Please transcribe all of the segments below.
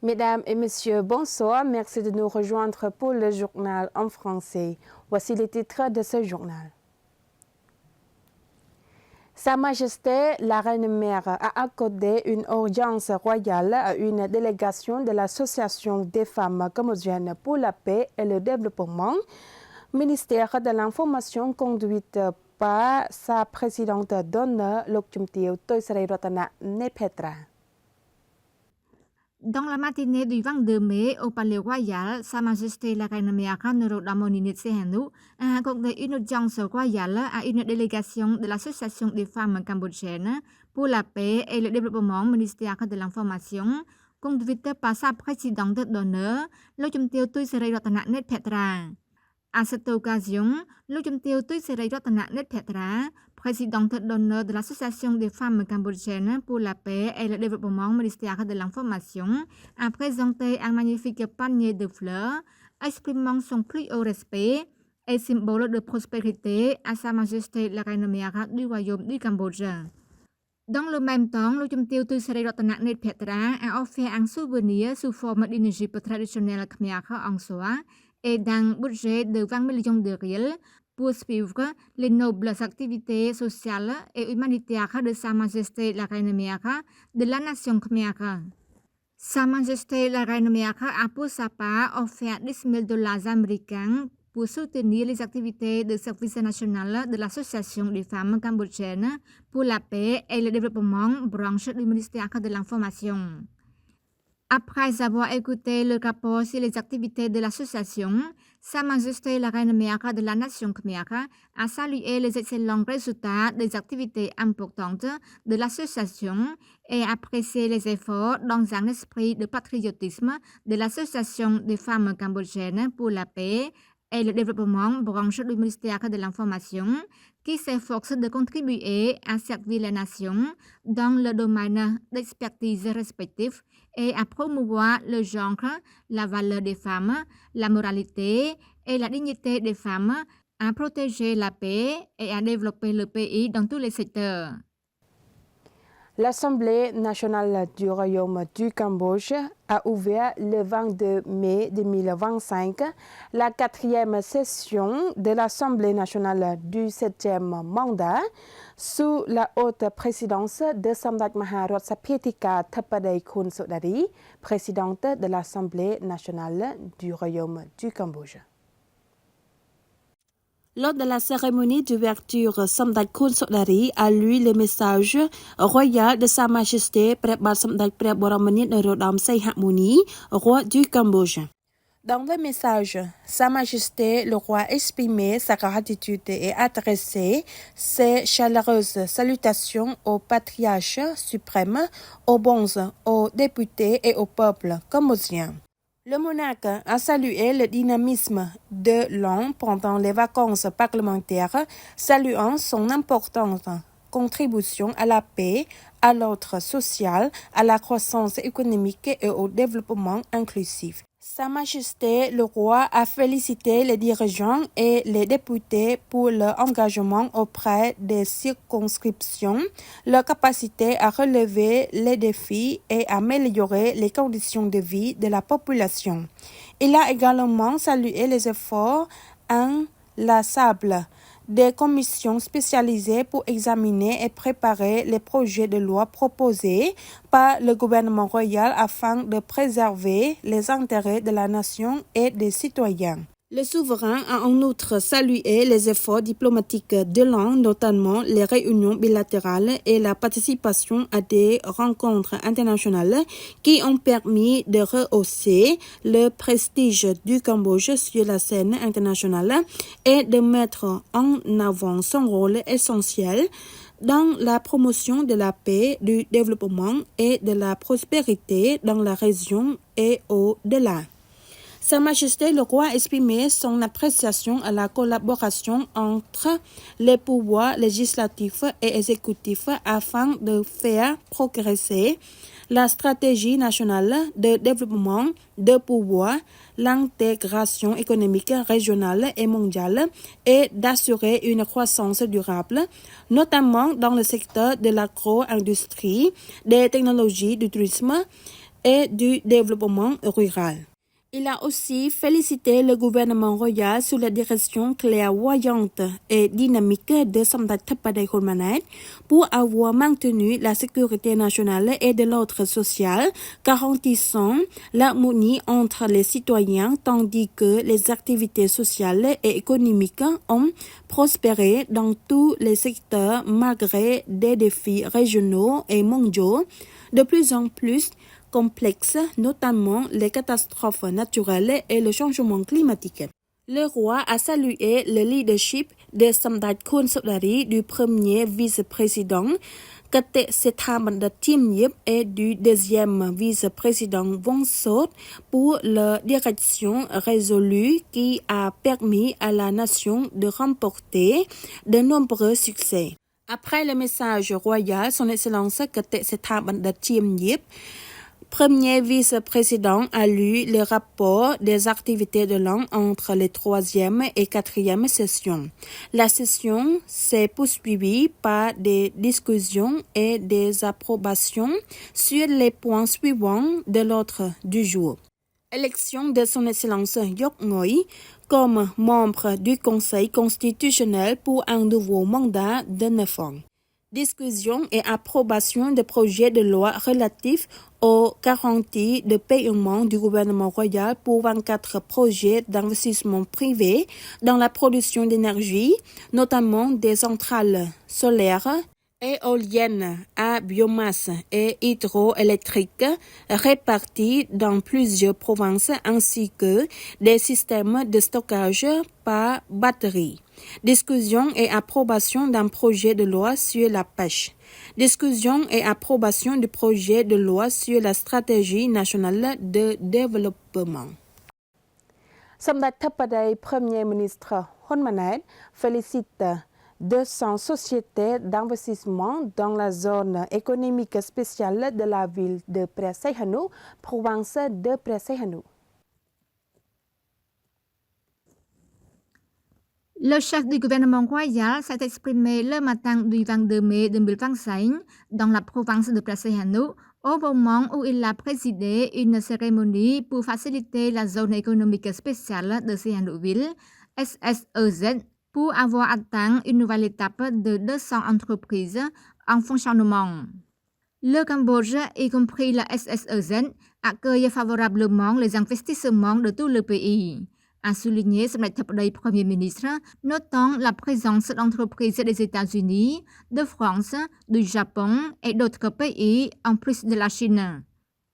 Mesdames et messieurs, bonsoir. Merci de nous rejoindre pour le journal en français. Voici les titres de ce journal. Sa Majesté la Reine-Mère a accordé une audience royale à une délégation de l'Association des femmes cambodgiennes pour la paix et le développement, ministère de l'Information conduite par sa présidente d'honneur, Lokchumtio Toisarayratana Nepetra. Dans la matinée du 22 mai, au Palais Royal, Sa Majesté la Reine-Mère Norodamoni Sihanouk a accordé une audience royale à une délégation de l'Association des femmes cambodgiennes pour la paix et le développement, ministère de l'Information, conduite par sa présidente d'honneur, Lokchumtio Toisarayratana Nepetra. À cette occasion, Lokchumtio Toisarayratana Nepetra, présidente d'honneur de l'Association des femmes cambodgiennes pour la paix et le développement, ministère de l'Information, a présenté un magnifique panier de fleurs, exprimant son plus haut respect et symbole de prospérité à Sa Majesté la Reine-Mère du Royaume du Cambodge. Dans le même temps, Lokchumtio Toisarayratana Nepetra a offert un souvenir sous forme d'une jupe traditionnelle khmer en soie et d'un budget de 20 millions de riels pour suivre les nobles activités sociales et humanitaires de Sa Majesté la Reine-Mère de la nation Khmer. Sa Majesté la Reine-Mère a pour sa part offert 10 000 dollars américains pour soutenir les activités de service national de l'Association des femmes cambodgiennes pour la paix et le développement, branche du ministère de l'Information. Après avoir écouté le rapport sur les activités de l'association, Sa Majesté la Reine-Mère de la nation Khmer a salué les excellents résultats des activités importantes de l'association et apprécié les efforts dans un esprit de patriotisme de l'Association des femmes cambodgiennes pour la paix et le développement, branche du ministère de l'Information, qui s'efforce de contribuer à servir la nation dans le domaine d'expertise respectif et à promouvoir le genre, la valeur des femmes, la moralité et la dignité des femmes, à protéger la paix et à développer le pays dans tous les secteurs. L'Assemblée nationale du Royaume du Cambodge a ouvert le 22 mai 2025 la 4e session de l'Assemblée nationale du 7e mandat sous la haute présidence de Samdech Maharot Sapietika Thapadei Khun Sodari, présidente de l'Assemblée nationale du Royaume du Cambodge. Lors de la cérémonie d'ouverture, Samdech Khun Sodari a lu le message royal de Sa Majesté Phrebat Samdech Phre Boramanit Norodom Sihanouk, roi du Cambodge. Dans le message, Sa Majesté le roi exprimait sa gratitude et adressait ses chaleureuses salutations au patriarche suprême, aux bons, aux députés et au peuple cambodgien. Le monarque a salué le dynamisme de l'an pendant les vacances parlementaires, saluant son importante contribution à la paix, à l'ordre social, à la croissance économique et au développement inclusif. Sa Majesté le roi a félicité les dirigeants et les députés pour leur engagement auprès des circonscriptions, leur capacité à relever les défis et à améliorer les conditions de vie de la population. Il a également salué les efforts inlassables des commissions spécialisées pour examiner et préparer les projets de loi proposés par le gouvernement royal afin de préserver les intérêts de la nation et des citoyens. Le souverain a en outre salué les efforts diplomatiques de l'an, notamment les réunions bilatérales et la participation à des rencontres internationales qui ont permis de rehausser le prestige du Cambodge sur la scène internationale et de mettre en avant son rôle essentiel dans la promotion de la paix, du développement et de la prospérité dans la région et au-delà. Sa Majesté le roi a exprimé son appréciation à la collaboration entre les pouvoirs législatifs et exécutifs afin de faire progresser la stratégie nationale de développement de pouvoir, l'intégration économique régionale et mondiale et d'assurer une croissance durable, notamment dans le secteur de l'agro-industrie, des technologies, du tourisme, et du développement rural. Il a aussi félicité le gouvernement royal sous la direction clairvoyante et dynamique de Samdech Thapadei Kholmanait pour avoir maintenu la sécurité nationale et de l'ordre social, garantissant l'harmonie entre les citoyens tandis que les activités sociales et économiques ont prospéré dans tous les secteurs malgré des défis régionaux et mondiaux de plus en plus complexes, notamment les catastrophes naturelles et le changement climatique. Le roi a salué le leadership de Samdech Khun Sodari, du premier vice-président Kate Setha Bandat Chiem Yip et du deuxième vice-président Vong Sot pour leur direction résolue qui a permis à la nation de remporter de nombreux succès. Après le message royal, son Excellence Kate Setha Bandat Chiem Yip, premier vice-président, a lu le rapport des activités de l'an entre les troisième et quatrième sessions. La session s'est poursuivie par des discussions et des approbations sur les points suivants de l'ordre du jour. Élection de son Excellence Yok Ngoi comme membre du Conseil constitutionnel pour un nouveau mandat de 9 ans. Discussion et approbation de projets de loi relatifs aux garanties de paiement du gouvernement royal pour 24 projets d'investissement privé dans la production d'énergie, notamment des centrales solaires, éoliennes à biomasse et hydroélectriques réparties dans plusieurs provinces ainsi que des systèmes de stockage par batterie. Discussion et approbation d'un projet de loi sur la pêche. Discussion et approbation du projet de loi sur la stratégie nationale de développement. Samdech Thapadei, Premier ministre Kholmanait, félicite 200 sociétés d'investissement dans la zone économique spéciale de la ville de Pre Sihanouk, province de Pre Sihanouk. Le chef du gouvernement royal s'est exprimé le matin du 22 mai 2025 dans la province de Pre Sihanouk au moment où il a présidé une cérémonie pour faciliter la zone économique spéciale de Sihanoukville, SSEZ, pour avoir atteint une nouvelle étape de 200 entreprises en fonctionnement. Le Cambodge, y compris la SSEZ, accueille favorablement les investissements de tout le pays, a souligné Samdech Thapadei, Premier ministre, notant la présence d'entreprises des États-Unis, de France, du Japon et d'autres pays en plus de la Chine.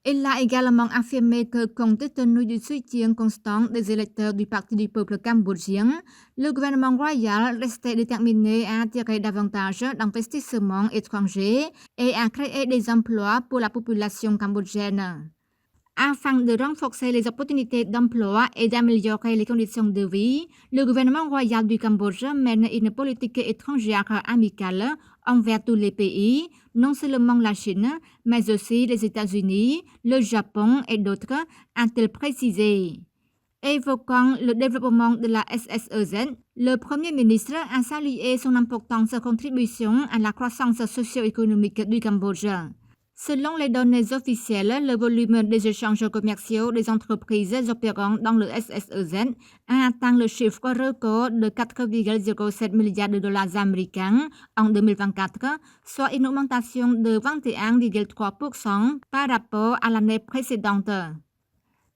Il a également affirmé que, compte tenu du soutien constant des électeurs du Parti du peuple cambodgien, le gouvernement royal restait déterminé à attirer davantage d'investissements étrangers et à créer des emplois pour la population cambodgienne. Afin de renforcer les opportunités d'emploi et d'améliorer les conditions de vie, le gouvernement royal du Cambodge mène une politique étrangère amicale envers tous les pays, non seulement la Chine, mais aussi les États-Unis, le Japon et d'autres, a-t-il précisé. Évoquant le développement de la SSEZ, le Premier ministre a salué son importante contribution à la croissance socio-économique du Cambodge. Selon les données officielles, le volume des échanges commerciaux des entreprises opérant dans le SSEZ a atteint le chiffre record de 4,07 milliards de dollars américains en 2024, soit une augmentation de 21,3% par rapport à l'année précédente.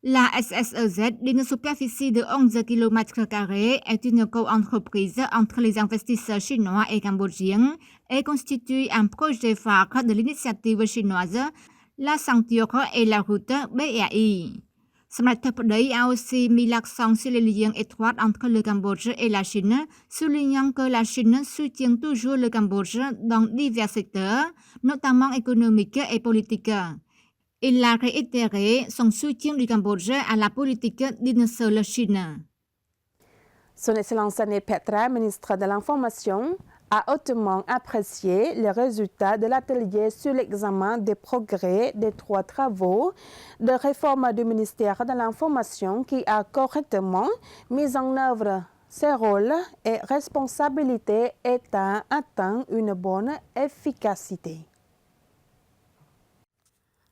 La SSEZ, d'une superficie de 11 km², est une co-entreprise entre les investisseurs chinois et cambodgiens et constitue un projet phare de l'initiative chinoise, la ceinture et la route BRI. Samdech Thapadei a aussi mis l'accent sur les liens étroits entre le Cambodge et la Chine, soulignant que la Chine soutient toujours le Cambodge dans divers secteurs, notamment économiques et politiques. Il a réitéré son soutien du Cambodge à la politique d'une seule Chine. Son Excellence Anne Petra, ministre de l'Information, a hautement apprécié les résultats de l'atelier sur l'examen des progrès des 3 travaux de réforme du ministère de l'Information qui a correctement mis en œuvre ses rôles et responsabilités et a atteint une bonne efficacité.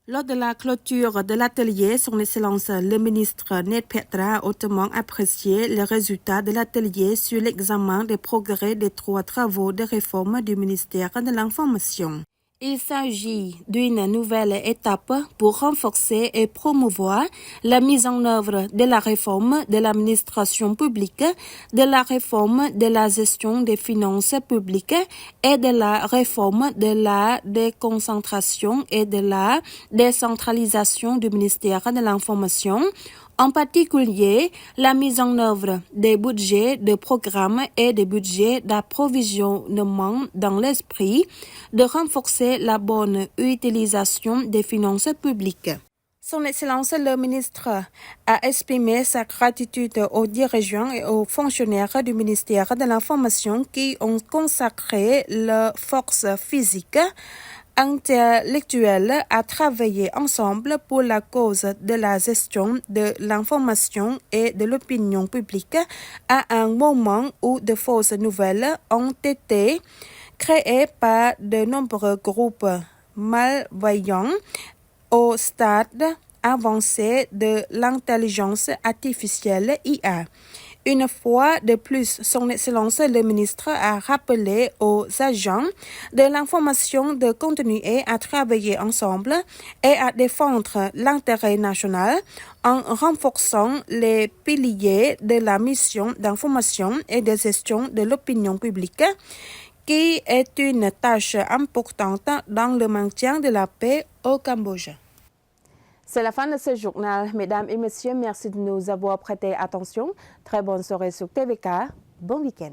Lors de la clôture de l'atelier, Son Excellence le ministre Ned Petra a hautement apprécié les résultats de l'atelier sur l'examen des progrès des 3 travaux de réforme du ministère de l'Information. Il s'agit d'une nouvelle étape pour renforcer et promouvoir la mise en œuvre de la réforme de l'administration publique, de la réforme de la gestion des finances publiques et de la réforme de la déconcentration et de la décentralisation du ministère de l'Information. En particulier, la mise en œuvre des budgets de programme et des budgets d'approvisionnement dans l'esprit de renforcer la bonne utilisation des finances publiques. Son Excellence le ministre a exprimé sa gratitude aux dirigeants et aux fonctionnaires du ministère de l'Information qui ont consacré leur force physique intellectuelle à travailler ensemble pour la cause de la gestion de l'information et de l'opinion publique à un moment où de fausses nouvelles ont été créées par de nombreux groupes malveillants au stade avancé de l'intelligence artificielle IA. Une fois de plus, Son Excellence le ministre a rappelé aux agents de l'information de continuer à travailler ensemble et à défendre l'intérêt national en renforçant les piliers de la mission d'information et de gestion de l'opinion publique, qui est une tâche importante dans le maintien de la paix au Cambodge. C'est la fin de ce journal. Mesdames et messieurs, merci de nous avoir prêté attention. Très bonne soirée sur TVK. Bon week-end.